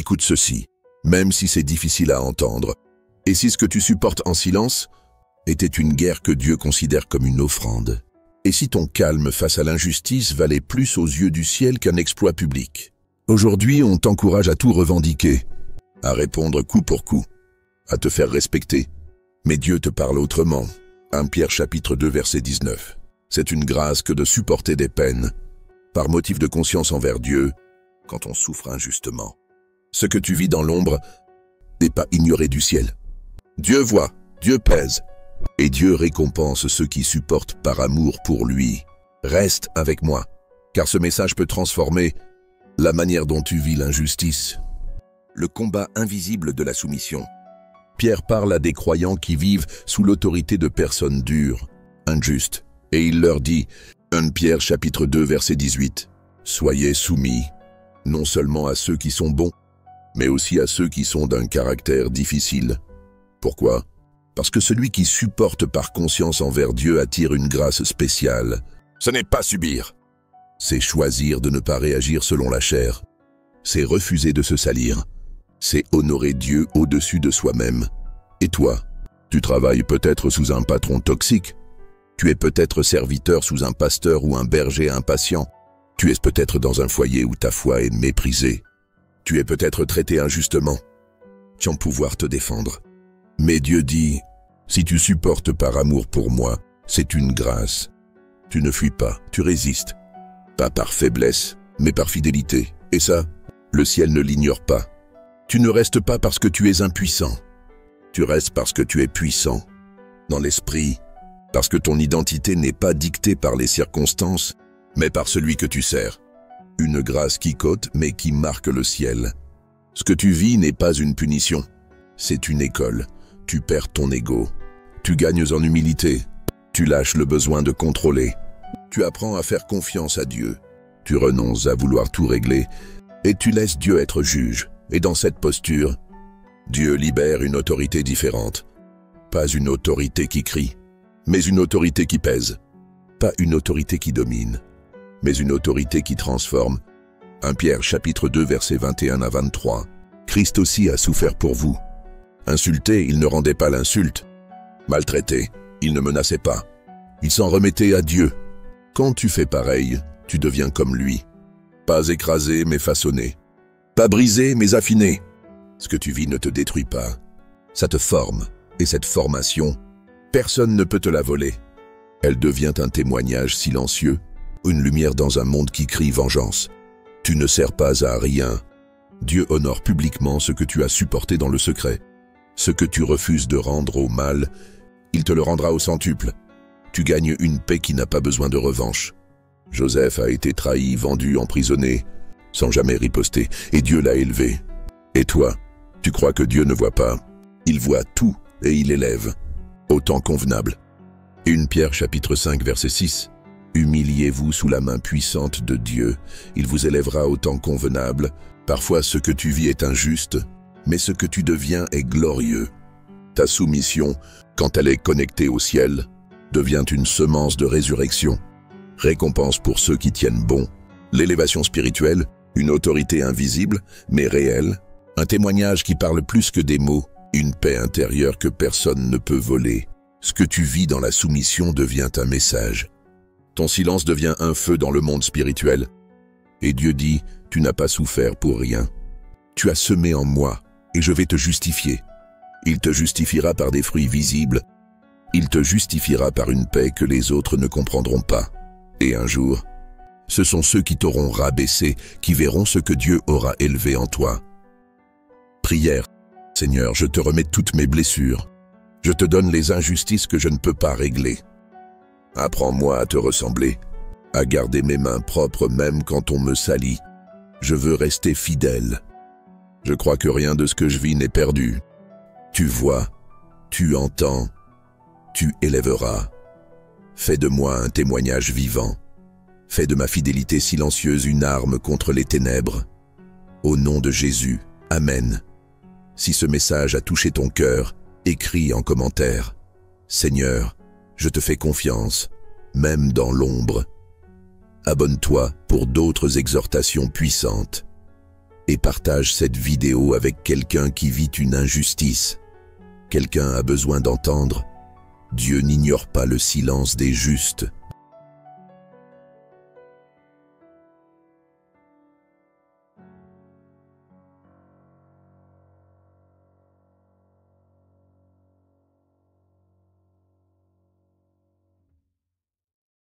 Écoute ceci, même si c'est difficile à entendre. Et si ce que tu supportes en silence était une guerre que Dieu considère comme une offrande? Et si ton calme face à l'injustice valait plus aux yeux du ciel qu'un exploit public? Aujourd'hui, on t'encourage à tout revendiquer, à répondre coup pour coup, à te faire respecter. Mais Dieu te parle autrement. 1 Pierre chapitre 2 verset 19. C'est une grâce que de supporter des peines, par motif de conscience envers Dieu, quand on souffre injustement. Ce que tu vis dans l'ombre n'est pas ignoré du ciel. Dieu voit, Dieu pèse, et Dieu récompense ceux qui supportent par amour pour lui. Reste avec moi, car ce message peut transformer la manière dont tu vis l'injustice. Le combat invisible de la soumission. Pierre parle à des croyants qui vivent sous l'autorité de personnes dures, injustes, et il leur dit, 1 Pierre chapitre 2 verset 18, « Soyez soumis, non seulement à ceux qui sont bons, mais aussi à ceux qui sont d'un caractère difficile. » Pourquoi? Parce que celui qui supporte par conscience envers Dieu attire une grâce spéciale. Ce n'est pas subir. C'est choisir de ne pas réagir selon la chair. C'est refuser de se salir. C'est honorer Dieu au-dessus de soi-même. Et toi, tu travailles peut-être sous un patron toxique. Tu es peut-être serviteur sous un pasteur ou un berger impatient. Tu es peut-être dans un foyer où ta foi est méprisée. Tu es peut-être traité injustement, sans pouvoir te défendre. Mais Dieu dit, si tu supportes par amour pour moi, c'est une grâce. Tu ne fuis pas, tu résistes. Pas par faiblesse, mais par fidélité. Et ça, le ciel ne l'ignore pas. Tu ne restes pas parce que tu es impuissant. Tu restes parce que tu es puissant. Dans l'esprit, parce que ton identité n'est pas dictée par les circonstances, mais par celui que tu sers. Une grâce qui cote, mais qui marque le ciel. Ce que tu vis n'est pas une punition, c'est une école. Tu perds ton ego. Tu gagnes en humilité. Tu lâches le besoin de contrôler. Tu apprends à faire confiance à Dieu. Tu renonces à vouloir tout régler et tu laisses Dieu être juge. Et dans cette posture, Dieu libère une autorité différente. Pas une autorité qui crie, mais une autorité qui pèse. Pas une autorité qui domine, mais une autorité qui transforme. 1 Pierre chapitre 2 versets 21 à 23. Christ aussi a souffert pour vous. Insulté, il ne rendait pas l'insulte. Maltraité, il ne menaçait pas. Il s'en remettait à Dieu. Quand tu fais pareil, tu deviens comme lui. Pas écrasé, mais façonné. Pas brisé, mais affiné. Ce que tu vis ne te détruit pas. Ça te forme. Et cette formation, personne ne peut te la voler. Elle devient un témoignage silencieux, une lumière dans un monde qui crie vengeance. Tu ne sers pas à rien. Dieu honore publiquement ce que tu as supporté dans le secret. Ce que tu refuses de rendre au mal, il te le rendra au centuple. Tu gagnes une paix qui n'a pas besoin de revanche. Joseph a été trahi, vendu, emprisonné, sans jamais riposter, et Dieu l'a élevé. Et toi, tu crois que Dieu ne voit pas? Il voit tout et il élève, au temps convenable. 1 Pierre chapitre 5 verset 6. Humiliez-vous sous la main puissante de Dieu, il vous élèvera au temps convenable. Parfois ce que tu vis est injuste, mais ce que tu deviens est glorieux. Ta soumission, quand elle est connectée au ciel, devient une semence de résurrection. Récompense pour ceux qui tiennent bon. L'élévation spirituelle, une autorité invisible, mais réelle. Un témoignage qui parle plus que des mots. Une paix intérieure que personne ne peut voler. Ce que tu vis dans la soumission devient un message. Ton silence devient un feu dans le monde spirituel. Et Dieu dit, tu n'as pas souffert pour rien. Tu as semé en moi, et je vais te justifier. Il te justifiera par des fruits visibles. Il te justifiera par une paix que les autres ne comprendront pas. Et un jour, ce sont ceux qui t'auront rabaissé qui verront ce que Dieu aura élevé en toi. Prière. Seigneur, je te remets toutes mes blessures. Je te donne les injustices que je ne peux pas régler. Apprends-moi à te ressembler, à garder mes mains propres même quand on me salit. Je veux rester fidèle. Je crois que rien de ce que je vis n'est perdu. Tu vois, tu entends, tu élèveras. Fais de moi un témoignage vivant. Fais de ma fidélité silencieuse une arme contre les ténèbres. Au nom de Jésus, Amen. Si ce message a touché ton cœur, écris en commentaire. Seigneur, je te fais confiance, même dans l'ombre. Abonne-toi pour d'autres exhortations puissantes. et partage cette vidéo avec quelqu'un qui vit une injustice. Quelqu'un a besoin d'entendre. Dieu n'ignore pas le silence des justes.